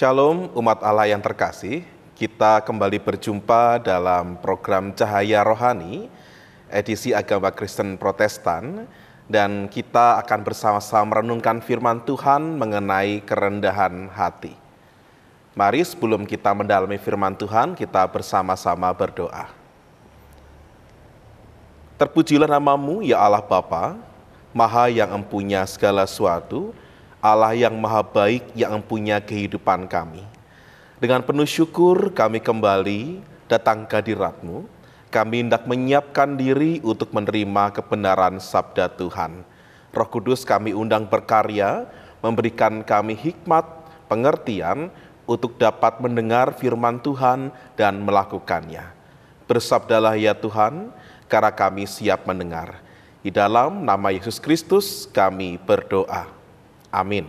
Shalom umat Allah yang terkasih, kita kembali berjumpa dalam program Cahaya Rohani, edisi Agama Kristen Protestan, dan kita akan bersama-sama merenungkan firman Tuhan mengenai kerendahan hati. Mari sebelum kita mendalami firman Tuhan, kita bersama-sama berdoa. Terpujilah namamu ya Allah Bapa, Maha yang empunya segala sesuatu, Allah yang maha baik yang empunya kehidupan kami. Dengan penuh syukur kami kembali datang ke hadirat-Mu. Kami hendak menyiapkan diri untuk menerima kebenaran sabda Tuhan. Roh Kudus kami undang berkarya, memberikan kami hikmat, pengertian untuk dapat mendengar firman Tuhan dan melakukannya. Bersabdalah ya Tuhan, karena kami siap mendengar. Di dalam nama Yesus Kristus kami berdoa. Amin.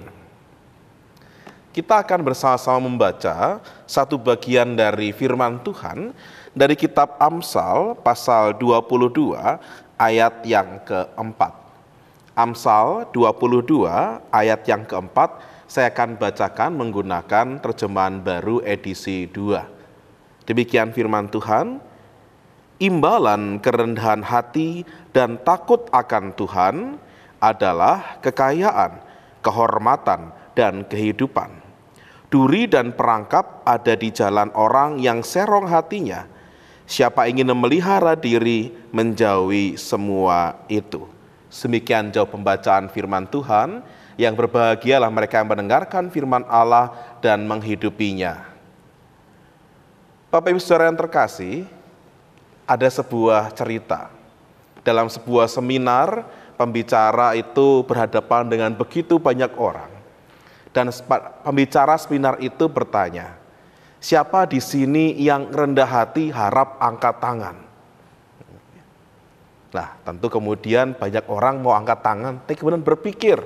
Kita akan bersama-sama membaca satu bagian dari firman Tuhan dari kitab Amsal pasal 22 ayat yang keempat. Amsal 22 ayat yang keempat saya akan bacakan menggunakan terjemahan baru edisi 2. Demikian firman Tuhan, imbalan kerendahan hati dan takut akan Tuhan adalah kekayaan, kehormatan, dan kehidupan. Duri dan perangkap ada di jalan orang yang serong hatinya. Siapa ingin memelihara diri menjauhi semua itu. Demikian jauh pembacaan firman Tuhan, yang berbahagialah mereka yang mendengarkan firman Allah dan menghidupinya. Bapak Ibu Saudara yang terkasih, ada sebuah cerita. Dalam sebuah seminar, pembicara itu berhadapan dengan begitu banyak orang. Dan pembicara seminar itu bertanya, siapa di sini yang rendah hati harap angkat tangan? Nah, tentu kemudian banyak orang mau angkat tangan, tapi kemudian berpikir,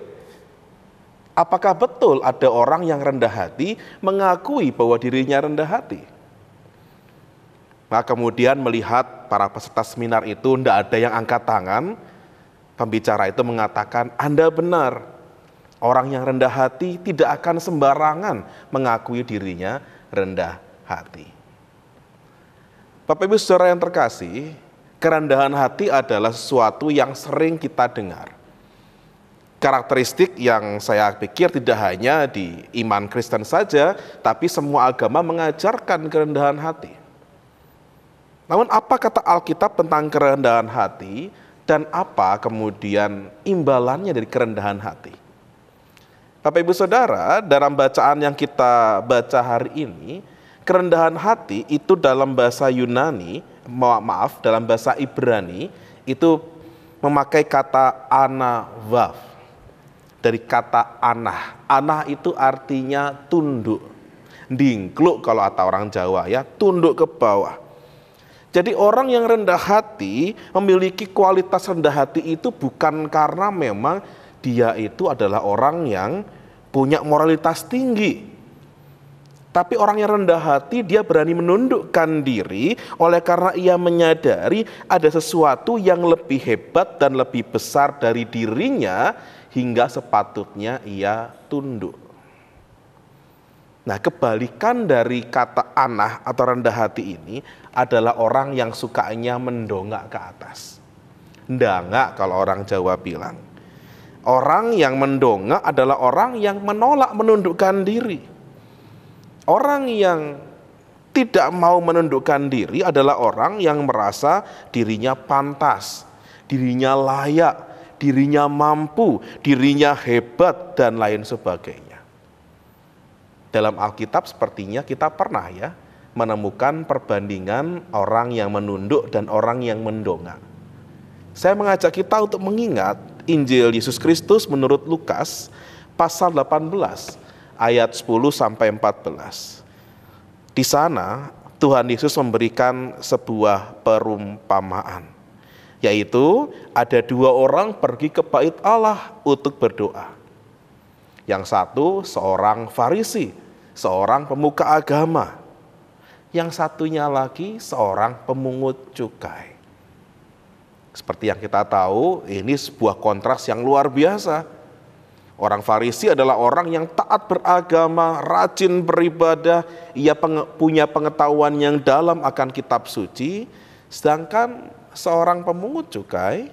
apakah betul ada orang yang rendah hati mengakui bahwa dirinya rendah hati? Nah, kemudian melihat para peserta seminar itu tidak ada yang angkat tangan, pembicara itu mengatakan, Anda benar, orang yang rendah hati tidak akan sembarangan mengakui dirinya rendah hati. Bapak Ibu Saudara yang terkasih, kerendahan hati adalah sesuatu yang sering kita dengar. Karakteristik yang saya pikir tidak hanya di iman Kristen saja, tapi semua agama mengajarkan kerendahan hati. Namun apa kata Alkitab tentang kerendahan hati? Dan apa kemudian imbalannya dari kerendahan hati? Bapak Ibu Saudara, dalam bacaan yang kita baca hari ini, kerendahan hati itu dalam bahasa Yunani, dalam bahasa Ibrani, itu memakai kata anavav. Dari kata anah. Anah itu artinya tunduk. Dingkluk kalau kata orang Jawa ya, tunduk ke bawah. Jadi orang yang rendah hati memiliki kualitas rendah hati itu bukan karena memang dia itu adalah orang yang punya moralitas tinggi. Tapi orang yang rendah hati dia berani menundukkan diri oleh karena ia menyadari ada sesuatu yang lebih hebat dan lebih besar dari dirinya hingga sepatutnya ia tunduk. Nah, kebalikan dari kata anah atau rendah hati ini adalah orang yang sukanya mendongak ke atas. Ndangak kalau orang Jawa bilang. Orang yang mendongak adalah orang yang menolak menundukkan diri. Orang yang tidak mau menundukkan diri adalah orang yang merasa dirinya pantas, dirinya layak, dirinya mampu, dirinya hebat, dan lain sebagainya. Dalam Alkitab sepertinya kita pernah ya menemukan perbandingan orang yang menunduk dan orang yang mendongak. Saya mengajak kita untuk mengingat Injil Yesus Kristus menurut Lukas pasal 18 ayat 10 sampai 14. Di sana Tuhan Yesus memberikan sebuah perumpamaan, yaitu ada dua orang pergi ke bait Allah untuk berdoa. Yang satu seorang Farisi, seorang pemuka agama. Yang satunya lagi seorang pemungut cukai. Seperti yang kita tahu, ini sebuah kontras yang luar biasa. Orang Farisi adalah orang yang taat beragama, rajin beribadah, ia punya pengetahuan yang dalam akan kitab suci, sedangkan seorang pemungut cukai,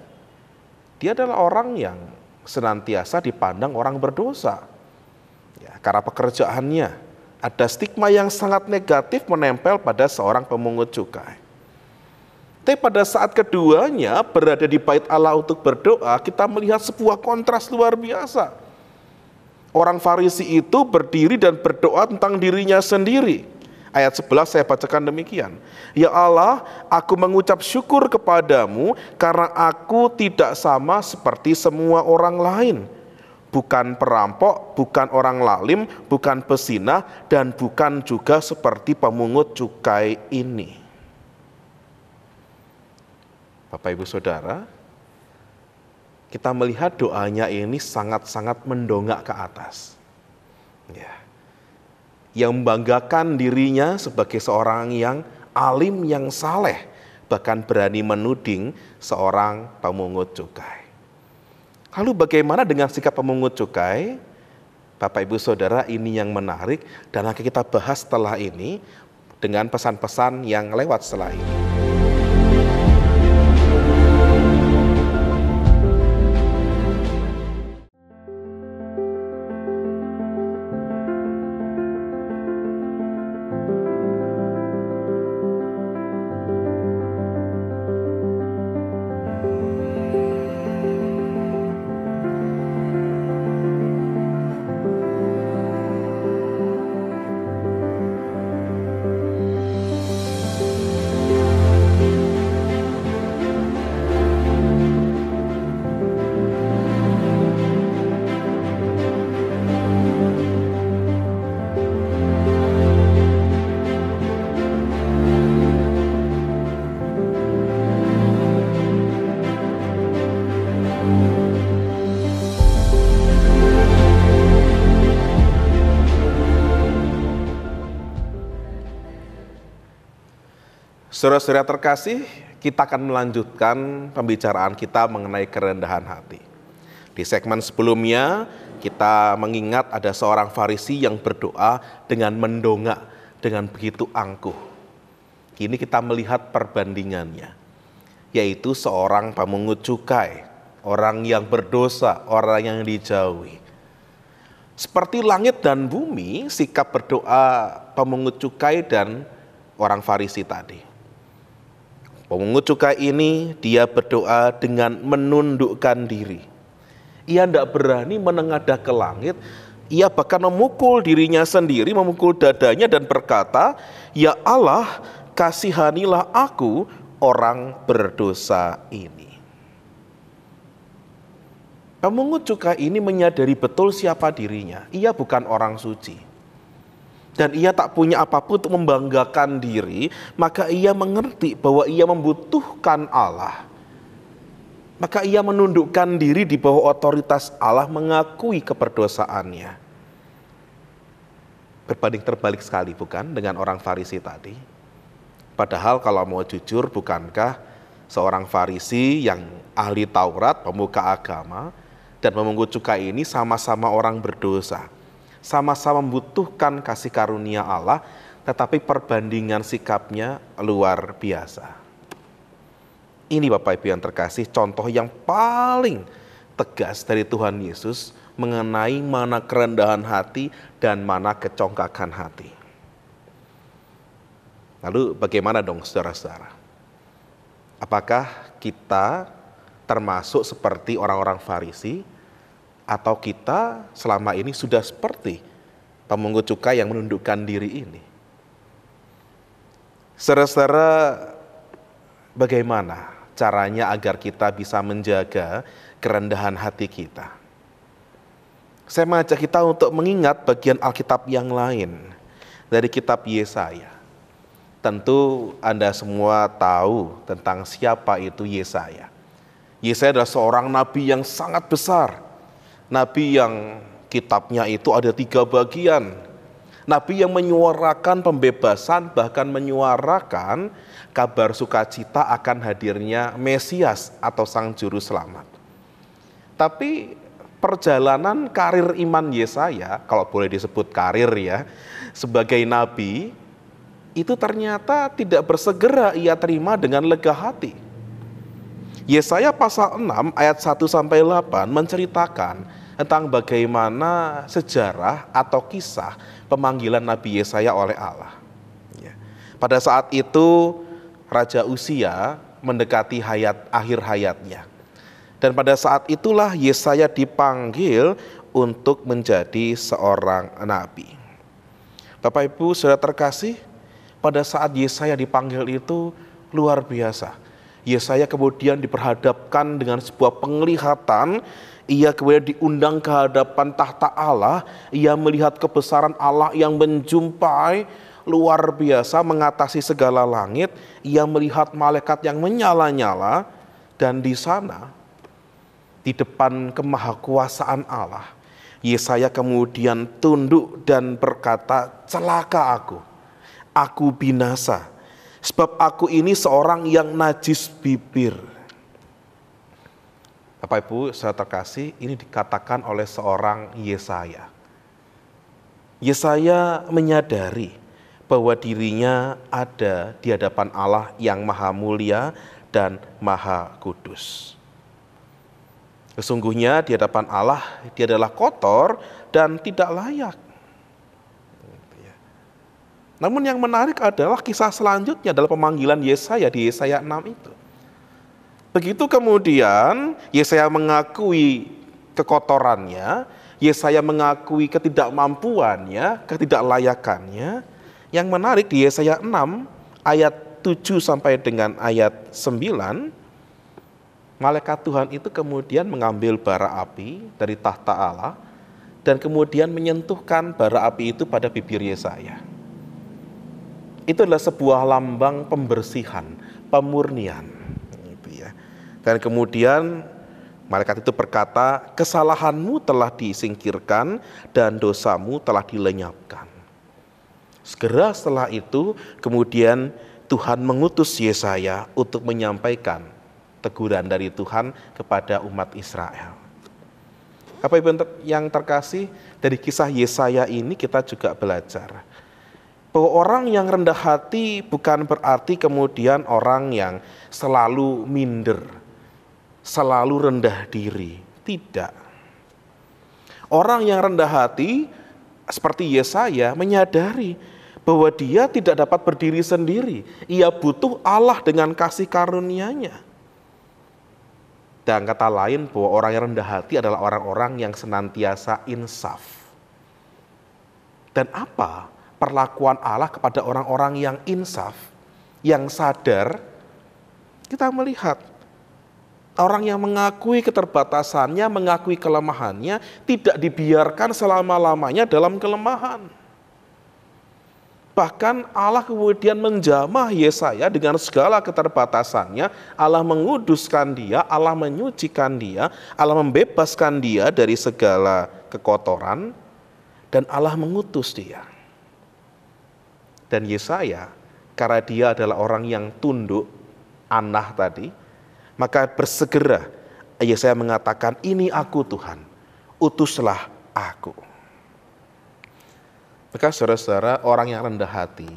dia adalah orang yang senantiasa dipandang orang berdosa. Ya, karena pekerjaannya, ada stigma yang sangat negatif menempel pada seorang pemungut cukai. Tapi pada saat keduanya berada di bait Allah untuk berdoa, kita melihat sebuah kontras luar biasa. Orang Farisi itu berdiri dan berdoa tentang dirinya sendiri. Ayat 11 saya bacakan demikian. Ya Allah, aku mengucap syukur kepadamu karena aku tidak sama seperti semua orang lain. Bukan perampok, bukan orang lalim, bukan pezinah, dan bukan juga seperti pemungut cukai ini. Bapak Ibu Saudara, kita melihat doanya ini sangat-sangat mendongak ke atas. Ya. Yang membanggakan dirinya sebagai seorang yang alim, yang saleh, bahkan berani menuding seorang pemungut cukai. Lalu bagaimana dengan sikap pemungut cukai? Bapak Ibu Saudara, ini yang menarik dan akan kita bahas setelah ini dengan pesan-pesan yang lewat setelah ini. Saudara-saudara terkasih, kita akan melanjutkan pembicaraan kita mengenai kerendahan hati. Di segmen sebelumnya, kita mengingat ada seorang Farisi yang berdoa dengan mendongak, dengan begitu angkuh. Kini kita melihat perbandingannya, yaitu seorang pemungut cukai, orang yang berdosa, orang yang dijauhi. Seperti langit dan bumi, sikap berdoa pemungut cukai dan orang Farisi tadi. Pemungut cukai ini dia berdoa dengan menundukkan diri. Ia tidak berani menengadah ke langit. Ia bahkan memukul dirinya sendiri, memukul dadanya dan berkata, "Ya Allah, kasihanilah aku orang berdosa ini." Pemungut cukai ini menyadari betul siapa dirinya. Ia bukan orang suci. Dan ia tak punya apapun untuk membanggakan diri, maka ia mengerti bahwa ia membutuhkan Allah. Maka ia menundukkan diri di bawah otoritas Allah, mengakui keberdosaannya. Berbanding terbalik sekali bukan dengan orang Farisi tadi? Padahal kalau mau jujur, bukankah seorang Farisi yang ahli Taurat, pemuka agama, dan pemungut cukai ini sama-sama orang berdosa? Sama-sama membutuhkan kasih karunia Allah, tetapi perbandingan sikapnya luar biasa. Ini Bapak Ibu yang terkasih, contoh yang paling tegas dari Tuhan Yesus mengenai mana kerendahan hati dan mana kecongkakan hati. Lalu bagaimana dong saudara-saudara? Apakah kita termasuk seperti orang-orang Farisi? Atau kita selama ini sudah seperti pemungut cukai yang menundukkan diri ini? Saudara-saudara, bagaimana caranya agar kita bisa menjaga kerendahan hati kita? Saya mengajak kita untuk mengingat bagian Alkitab yang lain dari kitab Yesaya. Tentu Anda semua tahu tentang siapa itu Yesaya. Yesaya adalah seorang nabi yang sangat besar. Nabi yang kitabnya itu ada 3 bagian. Nabi yang menyuarakan pembebasan, bahkan menyuarakan kabar sukacita akan hadirnya Mesias atau Sang Juru Selamat. Tapi perjalanan karir iman Yesaya, kalau boleh disebut karir ya, sebagai nabi, itu ternyata tidak bersegera ia terima dengan lega hati. Yesaya pasal 6 ayat 1-8 menceritakan tentang bagaimana sejarah atau kisah pemanggilan Nabi Yesaya oleh Allah. Pada saat itu Raja Uzia mendekati akhir hayatnya. Dan pada saat itulah Yesaya dipanggil untuk menjadi seorang nabi. Bapak Ibu Saudara terkasih, pada saat Yesaya dipanggil itu luar biasa. Yesaya kemudian diperhadapkan dengan sebuah penglihatan. Ia kemudian diundang ke hadapan tahta Allah. Ia melihat kebesaran Allah yang menjumpai luar biasa, mengatasi segala langit. Ia melihat malaikat yang menyala-nyala. Dan di sana, di depan kemahakuasaan Allah, Yesaya kemudian tunduk dan berkata, celaka aku binasa, sebab aku ini seorang yang najis bibir. Bapak Ibu Saudara terkasih, ini dikatakan oleh seorang Yesaya. Yesaya menyadari bahwa dirinya ada di hadapan Allah yang maha mulia dan maha kudus. Sesungguhnya di hadapan Allah dia adalah kotor dan tidak layak. Namun yang menarik adalah kisah selanjutnya adalah pemanggilan Yesaya di Yesaya 6 itu. Begitu kemudian Yesaya mengakui kekotorannya, Yesaya mengakui ketidakmampuannya, ketidaklayakannya. Yang menarik di Yesaya 6 ayat 7 sampai dengan ayat 9, malaikat Tuhan itu kemudian mengambil bara api dari tahta Allah dan kemudian menyentuhkan bara api itu pada bibir Yesaya. Itu adalah sebuah lambang pembersihan, pemurnian. Dan kemudian malaikat itu berkata, kesalahanmu telah disingkirkan dan dosamu telah dilenyapkan. Segera setelah itu kemudian Tuhan mengutus Yesaya untuk menyampaikan teguran dari Tuhan kepada umat Israel. Apa yang terkasih, dari kisah Yesaya ini kita juga belajar bahwa orang yang rendah hati bukan berarti kemudian orang yang selalu minder, selalu rendah diri. Tidak. Orang yang rendah hati seperti Yesaya menyadari bahwa dia tidak dapat berdiri sendiri. Ia butuh Allah dengan kasih karunia-Nya. Dan kata lain bahwa orang yang rendah hati adalah orang-orang yang senantiasa insaf. Dan apa perlakuan Allah kepada orang-orang yang insaf, yang sadar? Kita melihat orang yang mengakui keterbatasannya, mengakui kelemahannya, tidak dibiarkan selama-lamanya dalam kelemahan. Bahkan Allah kemudian menjamah Yesaya dengan segala keterbatasannya. Allah menguduskan dia, Allah menyucikan dia, Allah membebaskan dia dari segala kekotoran, dan Allah mengutus dia. Dan Yesaya, karena dia adalah orang yang tunduk, anah tadi, maka bersegera Yesaya mengatakan, ini aku Tuhan, utuslah aku. Maka saudara-saudara, orang yang rendah hati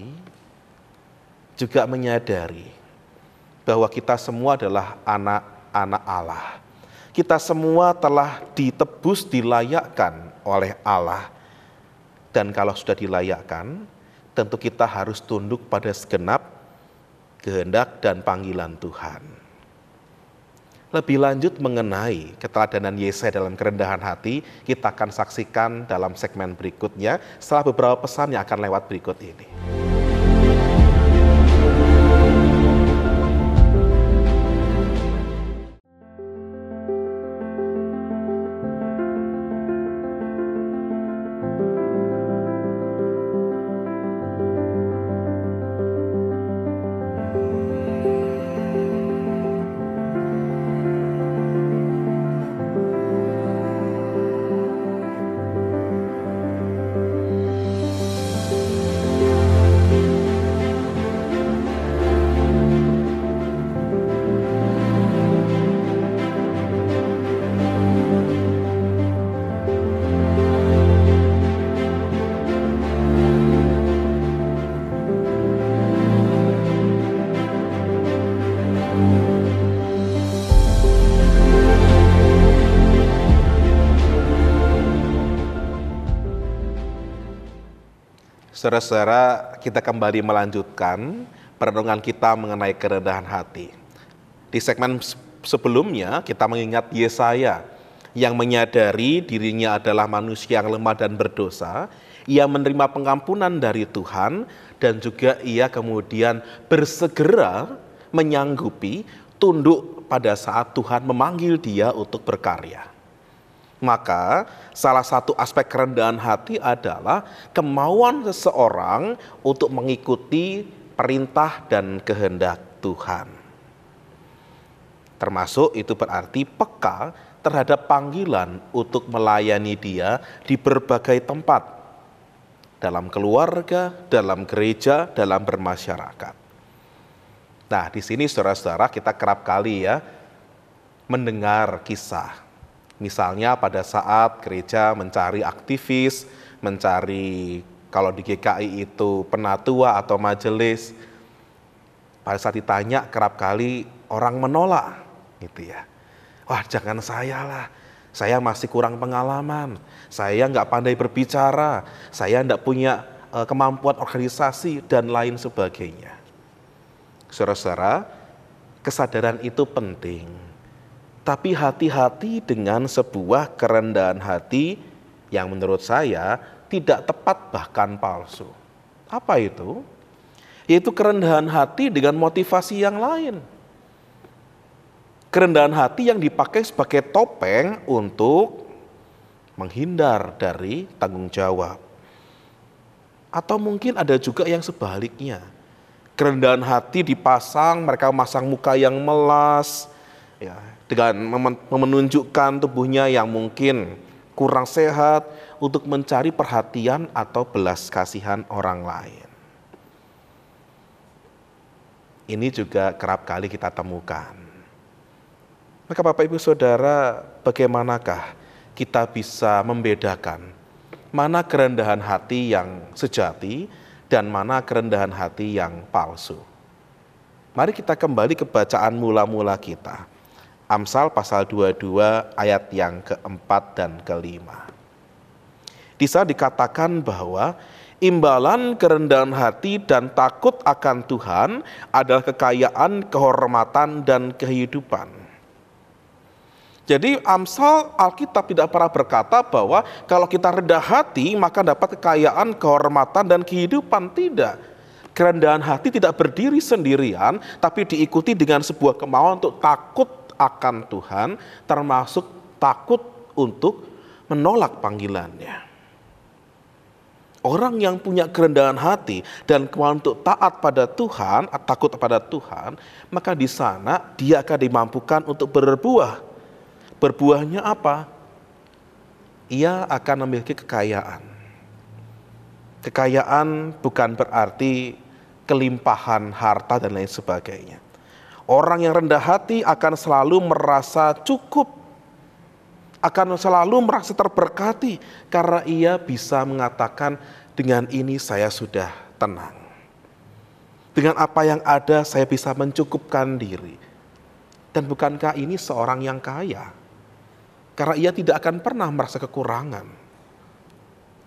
juga menyadari bahwa kita semua adalah anak-anak Allah. Kita semua telah ditebus, dilayakkan oleh Allah. Dan kalau sudah dilayakkan, tentu kita harus tunduk pada segenap kehendak dan panggilan Tuhan. Lebih lanjut mengenai keteladanan Yesaya dalam kerendahan hati, kita akan saksikan dalam segmen berikutnya setelah beberapa pesan yang akan lewat berikut ini. Saudara-saudara, kita kembali melanjutkan perenungan kita mengenai kerendahan hati. Di segmen sebelumnya kita mengingat Yesaya yang menyadari dirinya adalah manusia yang lemah dan berdosa. Ia menerima pengampunan dari Tuhan dan juga ia kemudian bersegera menyanggupi tunduk pada saat Tuhan memanggil dia untuk berkarya. Maka salah satu aspek kerendahan hati adalah kemauan seseorang untuk mengikuti perintah dan kehendak Tuhan. Termasuk itu berarti peka terhadap panggilan untuk melayani Dia di berbagai tempat, dalam keluarga, dalam gereja, dalam bermasyarakat. Nah, di sini saudara-saudara kita kerap kali mendengar kisah. Misalnya pada saat gereja mencari aktivis, mencari kalau di GKI itu penatua atau majelis, pada saat ditanya kerap kali orang menolak gitu ya. Wah, jangan saya lah, saya masih kurang pengalaman, saya nggak pandai berbicara, saya nggak punya kemampuan organisasi dan lain sebagainya. Saudara-saudara, kesadaran itu penting. Tapi hati-hati dengan sebuah kerendahan hati yang menurut saya tidak tepat bahkan palsu. Apa itu? Yaitu kerendahan hati dengan motivasi yang lain. Kerendahan hati yang dipakai sebagai topeng untuk menghindar dari tanggung jawab. Atau mungkin ada juga yang sebaliknya. Kerendahan hati dipasang, mereka memasang muka yang melas, dengan menunjukkan tubuhnya yang mungkin kurang sehat untuk mencari perhatian atau belas kasihan orang lain. Ini juga kerap kali kita temukan. Maka Bapak Ibu Saudara, bagaimanakah kita bisa membedakan mana kerendahan hati yang sejati dan mana kerendahan hati yang palsu? Mari kita kembali ke bacaan mula-mula kita. Amsal pasal 22 ayat yang keempat dan kelima. Di sana dikatakan bahwa imbalan kerendahan hati dan takut akan Tuhan adalah kekayaan, kehormatan, dan kehidupan. Jadi Amsal Alkitab tidak pernah berkata bahwa kalau kita rendah hati maka dapat kekayaan, kehormatan, dan kehidupan. Tidak. Kerendahan hati tidak berdiri sendirian, tapi diikuti dengan sebuah kemauan untuk takut akan Tuhan, termasuk takut untuk menolak panggilannya. Orang yang punya kerendahan hati dan kemauan untuk taat pada Tuhan, takut pada Tuhan, maka di sana dia akan dimampukan untuk berbuah. Berbuahnya apa? Ia akan memiliki kekayaan. Kekayaan bukan berarti kelimpahan harta dan lain sebagainya. Orang yang rendah hati akan selalu merasa cukup, akan selalu merasa terberkati karena ia bisa mengatakan, dengan ini saya sudah tenang. Dengan apa yang ada saya bisa mencukupkan diri. Dan bukankah ini seorang yang kaya? Karena ia tidak akan pernah merasa kekurangan.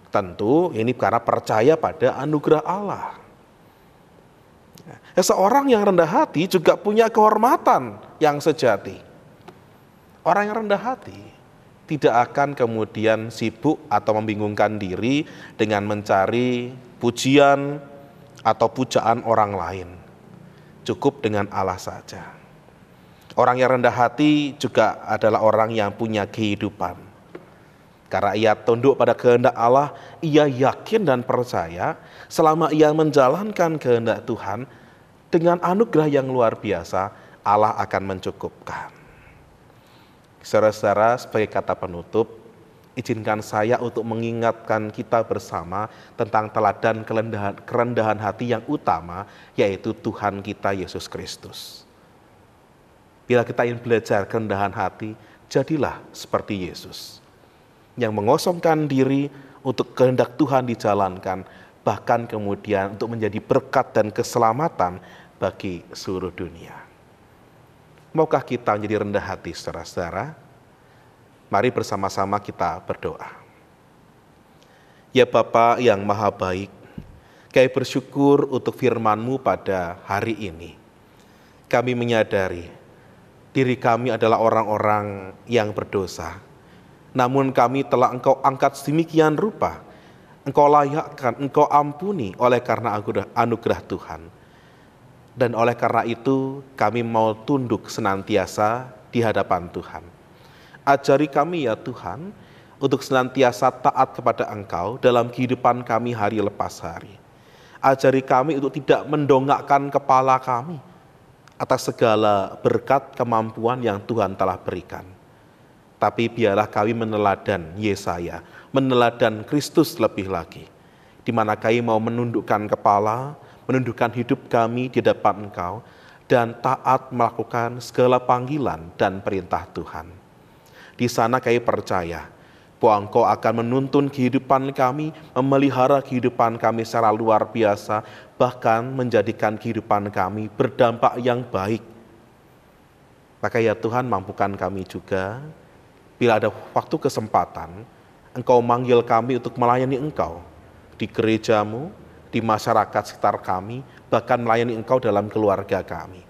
Tentu ini karena percaya pada anugerah Allah. Seorang yang rendah hati juga punya kehormatan yang sejati. Orang yang rendah hati tidak akan kemudian sibuk atau membingungkan diri dengan mencari pujian atau pujaan orang lain. Cukup dengan Allah saja. Orang yang rendah hati juga adalah orang yang punya kehidupan. Karena ia tunduk pada kehendak Allah, ia yakin dan percaya selama ia menjalankan kehendak Tuhan, dengan anugerah yang luar biasa, Allah akan mencukupkan. Saudara-saudara, sebagai kata penutup, izinkan saya untuk mengingatkan kita bersama tentang teladan kerendahan hati yang utama, yaitu Tuhan kita Yesus Kristus. Bila kita ingin belajar kerendahan hati, jadilah seperti Yesus, yang mengosongkan diri untuk kehendak Tuhan dijalankan, bahkan kemudian untuk menjadi berkat dan keselamatan bagi seluruh dunia. Maukah kita menjadi rendah hati, saudara-saudara? Mari bersama-sama kita berdoa. Ya Bapa yang Maha Baik, Kami bersyukur untuk firman-Mu pada hari ini. Kami menyadari diri kami adalah orang-orang yang berdosa. Namun kami telah Engkau angkat sedemikian rupa. Engkau layakkan, Engkau ampuni oleh karena anugerah Tuhan. Dan oleh karena itu kami mau tunduk senantiasa di hadapan Tuhan. Ajari kami ya Tuhan untuk senantiasa taat kepada Engkau dalam kehidupan kami hari lepas hari. Ajari kami untuk tidak mendongakkan kepala kami atas segala berkat kemampuan yang Tuhan telah berikan. Tapi biarlah kami meneladan Yesaya, meneladan Kristus lebih lagi, di mana kami mau menundukkan kepala, menundukkan hidup kami di depan Engkau, dan taat melakukan segala panggilan dan perintah Tuhan. Di sana kami percaya bahwa Engkau akan menuntun kehidupan kami, memelihara kehidupan kami secara luar biasa, bahkan menjadikan kehidupan kami berdampak yang baik. Maka ya Tuhan, mampukan kami juga, bila ada waktu kesempatan, Engkau manggil kami untuk melayani Engkau di gereja-Mu, di masyarakat sekitar kami, bahkan melayani Engkau dalam keluarga kami.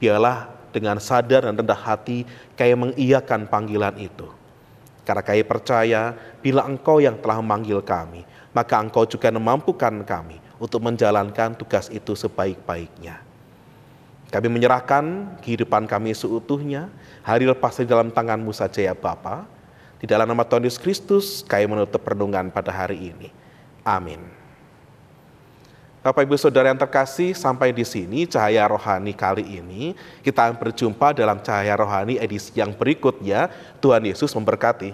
Biarlah dengan sadar dan rendah hati kami mengiyakan panggilan itu. Karena kami percaya bila Engkau yang telah memanggil kami, maka Engkau juga memampukan kami untuk menjalankan tugas itu sebaik-baiknya. Kami menyerahkan kehidupan kami seutuhnya, hari lepas di dalam tangan-Mu saja ya Bapa. Di dalam nama Tuhan Yesus Kristus, kami menutup renungan pada hari ini. Amin. Bapak Ibu Saudara yang terkasih, sampai di sini Cahaya Rohani kali ini. Kita akan berjumpa dalam Cahaya Rohani edisi yang berikutnya. Tuhan Yesus memberkati.